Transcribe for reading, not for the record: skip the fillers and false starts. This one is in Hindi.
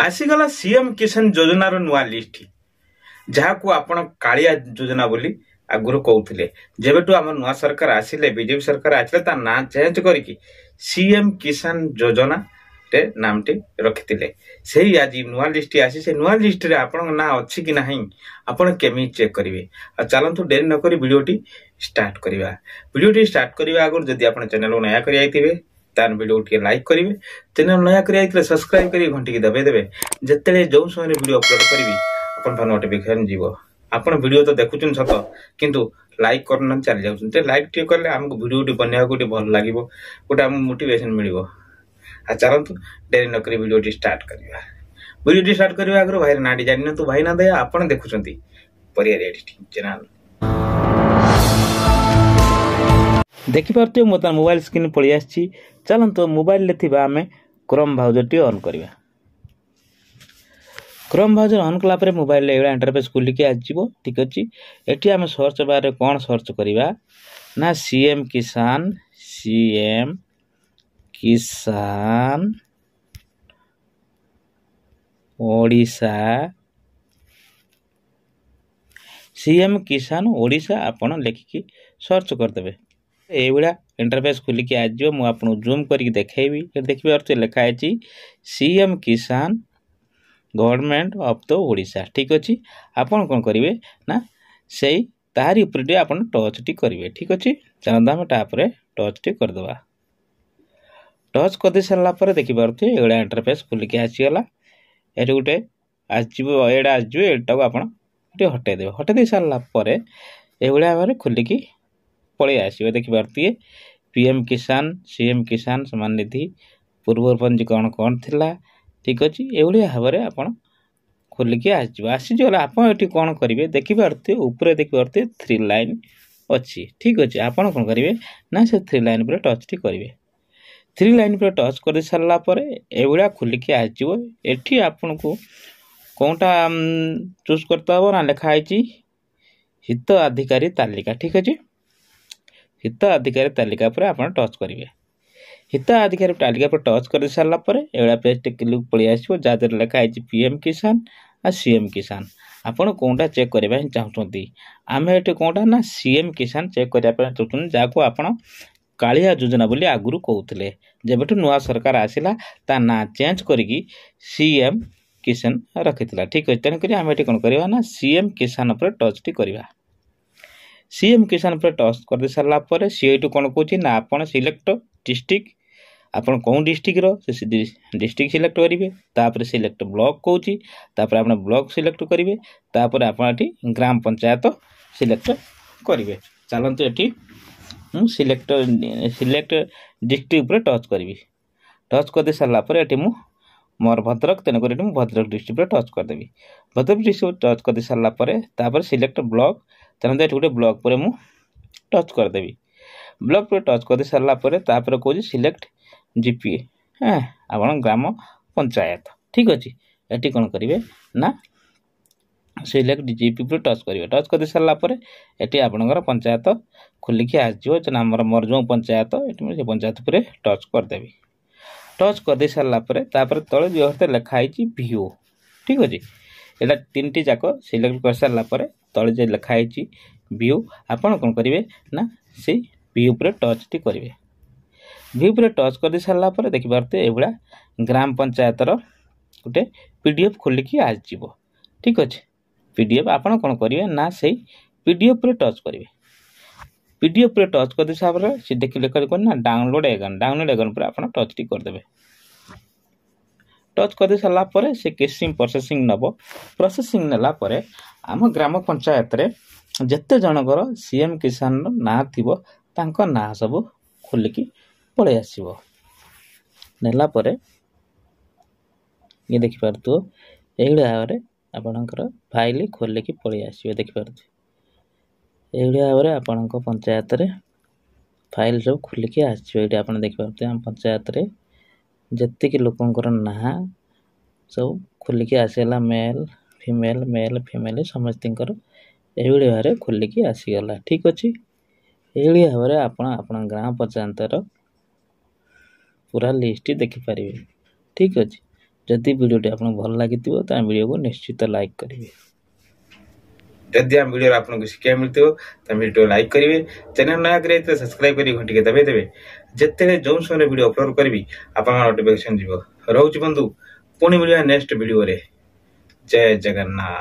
आसीगला सीएम किसान योजनार नुआ लिस्ट जहाँ को आपण कालिया योजना बोली आगुरी कहते जेबेठू आम नुआ सरकार आसिले बीजेपी सरकार आसिले ता ना चेंज करके सीएम किसान योजना रे नामटी रखिथिले सेही आज नुआ लिस्ट आसी से नुआ लिस्ट रे आपण ना अछि कि नाही आपण केमी चेक करिवे आ चलंतु देरी न करी वीडियोटी स्टार्ट करिवा वीडियोटी स्टार्ट करिवा आगुर जदि आपण चैनल को नया करि आइथिबे तान वीडियो के लाइक करिवे चैनल नया करि आइथिले सब्सक्राइब करी घंटी की दबाई देबे जेतेले जो समय वीडियो अपलोड करिवि अपन फोन नोटिफिकेशन जीवो आपण वीडियो तो देखुचन सत किंतु लाइक करना चली जाउछन ते लाइक टे करले हमको वीडियो टी बनिया को भल लागिवो गोटा हम मोटिवेशन मिलिवो आ चलंतु देरी न करी वीडियो टी स्टार्ट करिवा वीडियो टी स्टार्ट करिवा आगरो भाई नाडी जानि तो भाई ना दे आपण देखुचंती परिया एडिटिंग चैनल देखि पारते मोता मोबाइल स्क्रीन पळि आछि चलंतु मोबाइल ले थिबा हमें क्रोम ब्राउजर टी ऑन करिवा क्रोम ब्राउजर ऑन कला पर मोबाइल ले एड़ा इंटरफेस खुली के आजिबो ठीक अछि एठी हम सर्च बार रे कोन सर्च करिवा ना सीएम किसान ओडिशा सीएम किसान ओडिशा आपण लेखिकी सर्च कर देबे एवड़ा इंटरफेस खुली के आज मु आपन जूम करके देखेबी देखबे अर्थ लिखा है सीएम किसान गवर्नमेंट ऑफ द ओडिशा ठीक अछि आपण कोन करिवे ना सेही तारी ऊपर आपण टच टी करिवे ठीक अछि चलंदा हम टाप रे टच टी कर दबा टच कर दे सरला पर देखि पारते एड़ा इंटरफेस खुली के आसी गला एठी गुटे आजिबो एड़ा आजिबो एटा को आपण एठी हटे दे सरला पर एवड़ा बारे खुली की पळे आसीबे देखि पारती पीएम किसान सीएम किसान सम्मान निधि पूर्व पंजीकरण कोन थिला ठीक अछि एवढी भाबरे आपण खोल के आसी जो आपण एठी कोन करिवे देखि पारती ऊपर देखि पारती 3 लाइन अछि ठीक अछि आपण कोन करिवे ना से 3 लाइन पर टच टी करिवे 3 लाइन पर टच कर सरला पर एवढा खुल के आजिबो एठी आपण को कोनटा चूज करता हो ना लिखा है हित अधिकारी तालिका ठीक अछि हित अधिकारी तालिका पर आपण टच करिवे हित अधिकारी तालिका पर टच कर सारला पर एड़ा पेज टे क्लिक पळि आसीबो जादर लिखा है पीएम किसान आ सीएम किसान आपण कोनटा चेक करबा चाहउछंती आमे एटे कोनटा ना सीएम किसान चेक करबा पर चाहउछन जाको आपण कालिया योजना बोली आगुरु कहउतले जेबेटु नुवा सरकार आसिला ता ना चेंज करिकी सीएम किसान रखितला ठीक अछि तने करी आमे एटे कोन करबा ना सीएम किसान पर टच टी करबा सीएम किसान पर टच कर दे सरला पर सीएटू कोन कहउची ना आपण सिलेक्ट डिस्ट्रिक्ट आपण कोन डिस्ट्रिक्ट रो से डिस्ट्रिक्ट सिलेक्ट करिवे तापर सिलेक्ट ब्लॉक कहउची तापर आपण ब्लॉक सिलेक्ट करिवे तापर आपण एठी ग्राम पंचायत सिलेक्ट करिवे चलंतु एठी सिलेक्ट डिस्ट्रिक्ट पर टच करिवी टच कर दे सरला पर एठी मु मोर भद्रक तेन करी मु भद्रक डिस्ट्रिक्ट पर टच कर देबी भद्रक डिस्ट्रिक्ट टच कर दे सरला पर तापर सिलेक्ट ब्लॉक तेन दे गोटे ब्लॉक पर मु टच कर देबी ब्लॉक पर टच कर दे सरला पर तापर कहूँ सिलेक्ट जीपी आपण ग्राम पंचायत ठीक अछि एटी कोन करिवे ना सिलेक्ट जीपी पर टच करिवे टच कर दे सरला पर एटी आपनकर पंचायत खुली के आजियो जना मोर जो पंचायत एटी से पंचायत पर टच कर देबी टच कर दे सरला पर तापर तळे जो हते लिखा है व्यू ठीक अछि एला तीनटी जाको सिलेक्ट कर सरला पर तळे जे लिखा है व्यू आपण कोन करिवे ना से व्यू पर टच टी करिवे व्यू पर टच कर दे सरला पर देखि पारते एबडा ग्राम पंचायत रो गुटे पीडीएफ खोली की आजिबो ठीक अछि पीडीएफ आपण कोन करिवे ना से पीडीएफ पर टच करिवे पीडीएफ पर टच कर दे साबर से देखि लेकर कोन ना डाउनलोड एगन पर आपण टच टी कर देबे टच कर दे सरला पर से केसिंग प्रोसेसिंग नबो प्रोसेसिंग नला पर आम ग्राम पंचायत रे जत्ते जनकर सीएम किसान ना थिबो तांको ना सब खोलिकी पळे आसीबो नेला पर ये देखि पारतो एइडा आरे आपनकर फाइल खोलिकी पळे आसीबो देखि पारतो एइडा आरे आपनक पंचायत रे फाइल सब खोलिकी आसीबो एइडा आपन देखि पारतो हम पंचायत रे जत्ते कि लोकंकर ना सब खोलिकी आसेला मेल फीमेल समस्तकर एइडा आरे खोलिकी आसी गला ठीक अछि एइडा आरे आपन ग्राम पंचायत रो पूरा लिस्ट देखि पारिबे ठीक अछि जदि वीडियोटी आपको भल लगी तो वीडियो को निश्चित लाइक करेंगे। जदि आम वीडियो आपको शिक्षा मिलती हो तो वीडियो लाइक करेंगे। चैनल नया करे तो सब्सक्राइब कर घंटी के दबाई देवे। जिते जो समय वीडियो अपलोड करी आप नोटिफिकेशन जीव। रोच बंधु पुणी मिलवा नेक्स्ट वीडियो रे। जय जगन्नाथ।